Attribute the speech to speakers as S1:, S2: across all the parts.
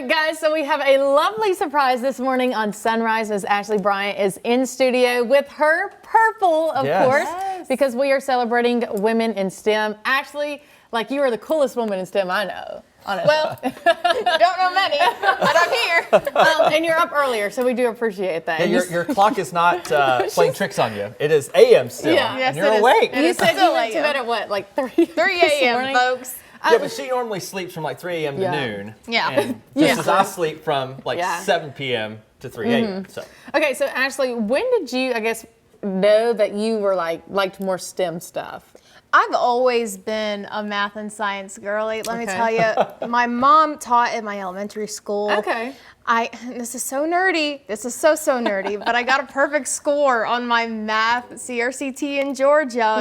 S1: Guys, so we have a lovely surprise this morning on Sunrise as Ashleigh Bryant is in studio with her purple, of course, because we are celebrating women in STEM. Ashleigh, like, you are the coolest woman in STEM I know. Honestly.
S2: Well, don't know many, but I'm here.
S1: And you're up earlier, so we do appreciate that.
S3: Yeah, your clock is not playing tricks on you. It is AM still,
S1: yes,
S3: and you're awake.
S1: You said you went to bed at what, like 3?
S2: 3 a.m., folks.
S3: Yeah, but she normally sleeps from like 3 a.m. to noon.
S2: Yeah.
S3: And just as I sleep from like 7 p.m. to 3 a.m. So.
S1: Okay, so Ashleigh, when did you, I guess, know that you were liked more STEM stuff?
S2: I've always been a math and science girly. Let me tell you, my mom taught at my elementary school.
S1: Okay.
S2: This is so nerdy. This is so nerdy, but I got a perfect score on my math CRCT in Georgia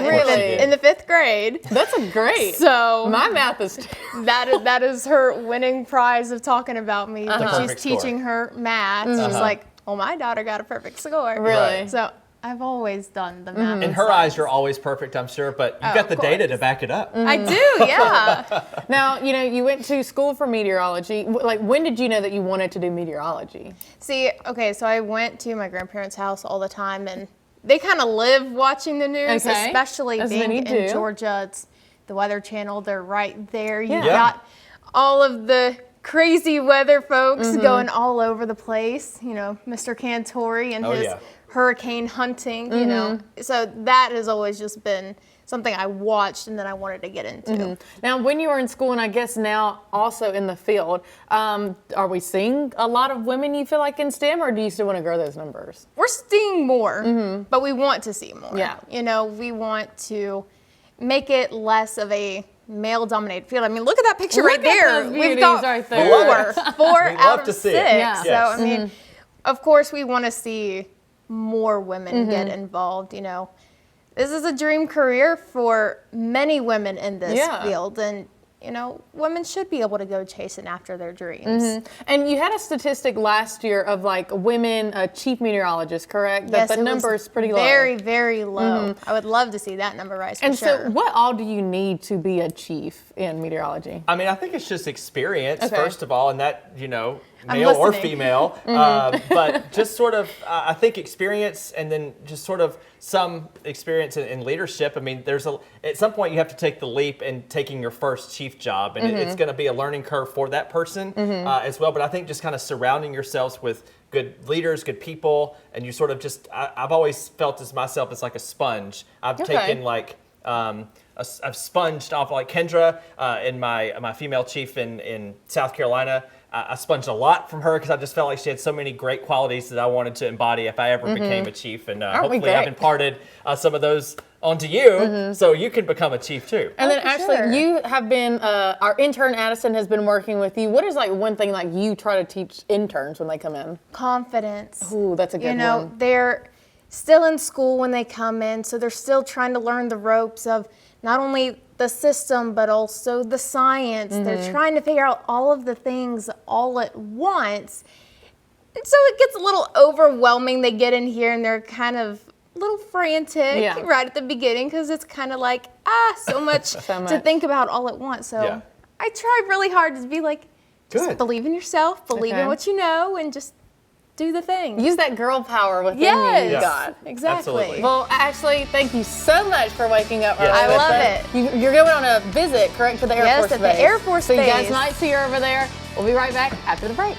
S2: in the 5th grade.
S1: That's great.
S2: So
S1: my math is
S2: that is her winning prize of talking about me. When she's teaching her math. She's like, "Oh, my daughter got a perfect score."
S1: Really?
S2: So I've always done the math.
S3: In her eyes, you're always perfect, I'm sure, but you've got the data to back it up.
S2: I do, yeah.
S1: Now, you went to school for meteorology. Like, when did you know that you wanted to do meteorology?
S2: See, okay, so I went to my grandparents' house all the time, and they kind of live watching the news, especially being in Georgia. It's the Weather Channel. They're right there. You got all of the crazy weather folks going all over the place. Mr. Cantori and his hurricane hunting, So that has always just been something I watched and then I wanted to get into.
S1: Now, when you were in school, and I guess now also in the field, are we seeing a lot of women, you feel like, in STEM, or do you still want to grow those numbers?
S2: We're seeing more, but we want to see more.
S1: Yeah.
S2: We want to make it less of a male-dominated field. I mean, look at that picture right there. We've got
S1: right there.
S2: four out of 6.
S1: Yeah.
S2: So, I mean, of course, we want to see more women get involved. This is a dream career for many women in this field, and women should be able to go chasing after their dreams.
S1: And you had a statistic last year of women chief meteorologists, correct?
S2: Yes,
S1: that the number is pretty low.
S2: Very, very low. I would love to see that number rise.
S1: And so, what all do you need to be a chief in meteorology?
S3: I mean, I think it's just experience, first of all, and that,
S2: I'm
S3: male or
S2: listening.
S3: female, but just sort of, I think experience, and then just sort of some experience in leadership. I mean, at some point you have to take the leap in taking your first chief job, and it's going to be a learning curve for that person as well. But I think just kind of surrounding yourselves with good leaders, good people, and you sort of just, I've always felt as myself as like a sponge. I've taken I've sponged off like Kendra in my female chief in South Carolina. I sponged a lot from her because I just felt like she had so many great qualities that I wanted to embody if I ever became a chief. And hopefully I've imparted some of those onto you so you can become a chief too.
S1: And then Ashleigh, you have been, our intern Addison has been working with you. What is one thing you try to teach interns when they come in?
S2: Confidence.
S1: Ooh, that's a good one.
S2: They're still in school when they come in, so they're still trying to learn the ropes of not only the system, but also the science. They're trying to figure out all of the things all at once. And so it gets a little overwhelming. They get in here and they're kind of a little frantic right at the beginning because it's kind of like, so much to think about all at once. So I try really hard to be like, just believe in yourself, believe in what you know, and just do the thing.
S1: Use that girl power within you.
S2: Yes,
S1: God.
S2: exactly.
S3: Absolutely.
S1: Well, Ashleigh, thank you so much for waking up early.
S2: I
S1: with
S2: love
S1: us. You're going on a visit, correct, to the Air Force Base?
S2: Yes, at the Air Force
S1: Base. So
S2: Base.
S1: you guys might see her over there. We'll be right back after the break.